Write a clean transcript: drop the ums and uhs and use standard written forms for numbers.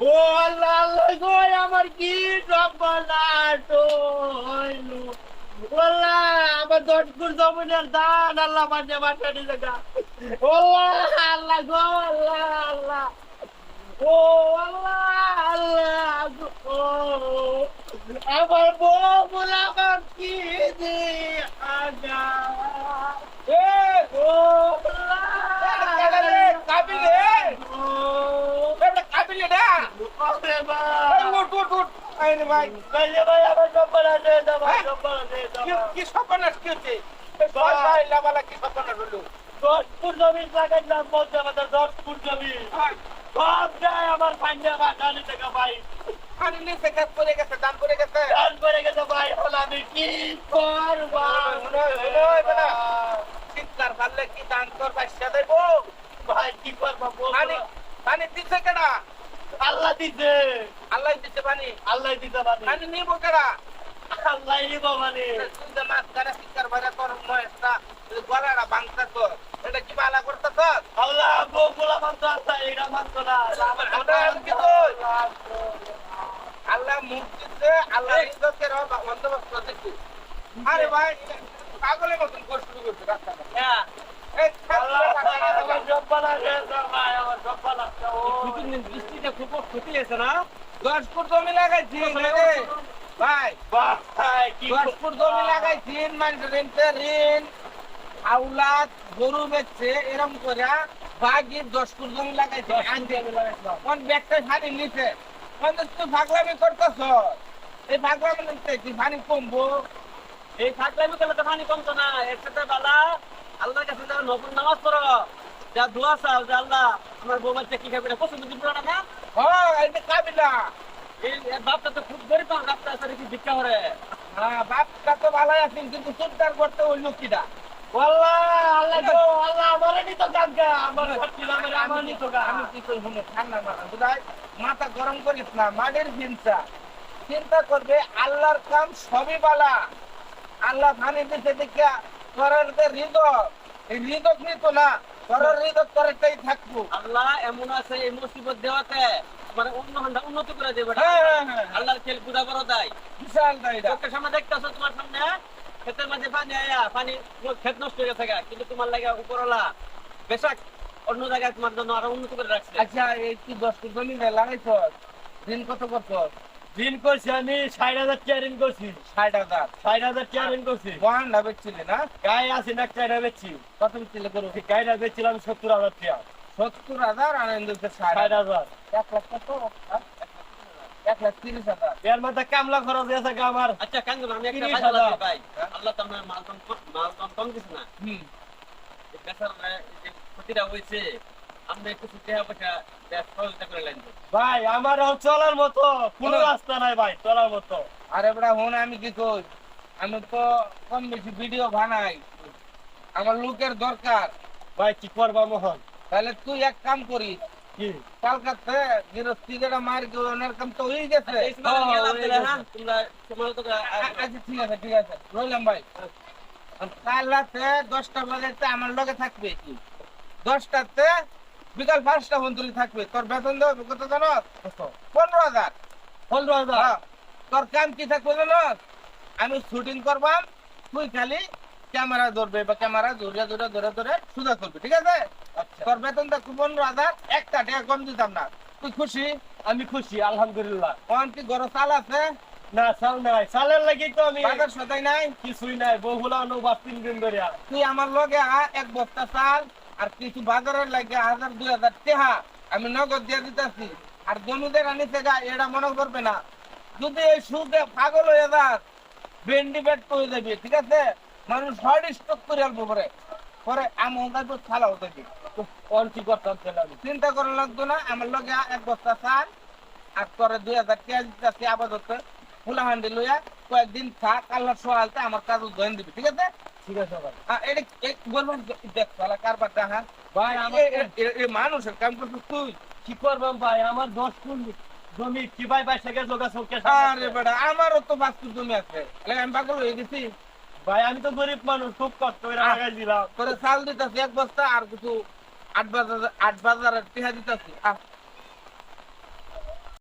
ও আল্লাহ আল্লাহ গো আমার কি সর্বনাশ হইলো। আল্লাহ আমার 10 ফুট জমিনের দান আল্লাহ মাঝে মাঠে নিয়ে গা। আল্লাহ আল্লাহ গো আল্লাহ আল্লাহ। ও আল্লাহ আল্লাহ গো। আমার বউ বলে আমার কি যে আগা। এ ও আল্লাহ কাবিলে ও এটা কাবিলে না ওরে এই ভাই উঠ আইনে ভাই ভাই ভাই আমার সর্বনাশ হয়ে যাবে সর্বনাশ হয়ে যাবে। কি সর্বনাশ কি হচ্ছে ভাই লাবালা কি সর্বনাশ হলো 10 ফুট জমি লাগাইলাম বলতে আমাদের 10 ফুট জমি সব যায় আমার পাঞ্জা বাগানি থেকে ভাই আরে নিচে কাজ করে গেছে দান করে গেছে দান করে গেছে ভাই এখন আমি কি করব বেটা চিৎকার পারলে কি দান করবা সাথে ভাই কি করব পানি পানি দিছে কেডা আল্লাহ দিছে আল্লাহ দিছে পানি আল্লাহ দিতে পারে পানি নিব কেডা আল্লাহ দিব মানে তুই যে মাছ ধরে চিৎকার ভরে তোর মহেশটা গলাটা ভাঙতা তোর এটা কি বালা করতেছ আল্লাহ বগুলা মানতো আছে এটা মানতো না আল্লাহ মুখ দিচ্ছে আল্লাহ রিজকের বন্দোবস্ত দেখি আরে ভাই পাগলের মতন করে শুরু করছে রাস্তাটা হ্যাঁ এই আল্লাহ আমার সর্বনাশ হয়ে যাবে ভাই আমার সর্বনাশ বৃষ্টিতে খুব ক্ষতি হয়েছে না 10 ফুট জমি লাগাইছি রে ভাই ভাই কি 10 ফুট জমি লাগাইছি মানুষের ঋণ আউলাদ গরু বেচছে এরকম করে বাকি 10 ফুট জমি লাগাইছি আনতে কোন ব্যাগটা শাড়ি নিছে কোন তুই ভাগলামি করতেছ এই ভাগলামি নিতে কি পানি কমবো এই থাকলে বিকেলে তো পানি কমতো না একসাথে বালা আল্লাহর কাছে যাও নতুন নামাজ পড়ো যা দোয়া চাও যে আল্লাহ আমার বউ বাচ্চা কি খাবে না পছন্দ দিন না হ্যাঁ এটা কাবিলা এই বাপটা তো খুব গরিব মানুষ রাস্তা আছে কি ভিক্ষা করে হ্যাঁ বাপটা তো ভালোই আছেন কিন্তু চিন্তার করতে হইল কিটা আল্লাহ আল্লাহ গো আল্লাহ আমারে নিতো গাঙ্গা আমার সত্যি নামে আমার নিতো গা আমি কি কই শুনে ঠান্ডা মাথা বুঝাই মাথা গরম করিস না মাটির চিন্তা চিন্তা করবে আল্লাহর কাম সবই বালা আল্লাহ পানি দিতে দেখে করার যে হৃদয় এই হৃদয় নিত না করার হৃদয় করাটাই থাকবো আল্লাহ এমন আছে এই মুসিবত দেওয়াতে মানে অন্য ঘন্টা উন্নতি করে দেবে হ্যাঁ। আল্লাহর খেল পুরা বড় দেয় বিশাল দায়রা চোখের সামনে দেখতেছো তোমার সামনে ক্ষেতের মাঝে পানি আয়া পানি ক্ষেত নষ্ট হয়ে গেছে গা। কিন্তু তোমার লাগে উপরওয়ালা বেশক অন্য জায়গায় তোমার জন্য আরো উন্নতি করে রাখছে আচ্ছা এই কি 10 ফুট জমি লাগাইছ দিন কত করছ ঋণ করছি আমি 60,000 টাকা ঋণ করছি 60,000 60,000 টাকা ঋণ করছি ওয়ান না বেচছিলে না গায়ে আছে না চাইনা বেচছি কত বেচছিলে গরু গাইটা বেচছিলাম 70,000 টাকা 70,000 আর এনদিকে 60,000 60,000 1 লাখ কত 1,30,000 এর মধ্যে কামলা খরচ আছে গা আমার আচ্ছা কাঙ্গুন আমি একটা 30,000 ফায়দা আছে ভাই আল্লাহ তো আমার মাল কম দিছে না হুম এই বেচার যে ক্ষতিটা হয়েছে আমরা একটু টাকা পয়সা সহযোগিতা করে লাইন ভাই আমার চলার মতো কোনো রাস্তা নাই ভাই চলার মতো আরে বড়া হন আমি কি কই আমি তো কম বেশি ভিডিও বানাই আমার লোকের দরকার ভাই কি করবা মোহন তাহলে তুই এক কাম করিস কি কলকাতা গৃহস্থী যেটা মার গেল ওনার কাম তো হয়ে গেছে এই সময় গেলাম তাহলে হ্যাঁ তোমরা সমালোচক আচ্ছা ঠিক আছে রইলাম ভাই কাল রাতে 10টা বাজে আমার লগে থাকবে 10টাতে বিকাল 5টা পর্যন্ত থাকবে তোর বেতন দেবো কত জানো 15,000 15,000 হ্যাঁ, তোর কাম কি থাকবে জানো আমি শুটিং করবাম তুই খালি ক্যামেরা ধরবে বা ক্যামেরা ধরে সুদা করবি ঠিক আছে তোর বেতন থাকবে 15,000 একটা টাকা কম দিতাম না তুই খুশি আমি খুশি আলহামদুলিল্লাহ কোন কি গরো চাল আছে না চাল নাই চালের লাগি তো আমি বাজার সদাই নাই কিছুই নাই বহুলা অনুবাদ 3 দিন ধরে তুই আমার লগে এক বস্তা চাল আর কিছু বাজারের লাগে 1,000-2,000 টাকা আমি নগদ দিয়ে দিতেছি আর জমিদের আনিতে যা এটা মনে করবে না যদি এই সুখে পাগল হয়ে যাস ভেন্ডি বেট হয়ে যাবি ঠিক আছে মানুষ হট স্টক করে আলবো পরে আমি তো ছালাও দেখি কোন কি করতাম তাহলে আমি চিন্তা করা লাগতো না আমার লগে এক বস্তা চাল আর তোরে 2,000 টাকা দিতেছি আপাতত ফুলা হান্ডি লইয়া কয়েকদিন থাক আল্লাহ সোহালতে আমার কাজ জয়েন দিবি ঠিক আছে ঠিক আছে ভাই এটা বলবেন দেখ শালা কারবার দেখা ভাই আমার এই মানুষের কাম করছিস তুই কি করবাম ভাই আমার 10 ফুট জমি কি ভাই ভাই থেকে যোগাযোগ কে আরে বেটা আমারও তো 5 ফুট জমি আছে আমি পাগল হয়ে গেছি ভাই আমি তো গরিব মানুষ খুব কষ্ট করে লাগাই দিলাম তোরে চাল দিতেছি এক বস্তা আর কিছু 8,000 টাকা দিতেছি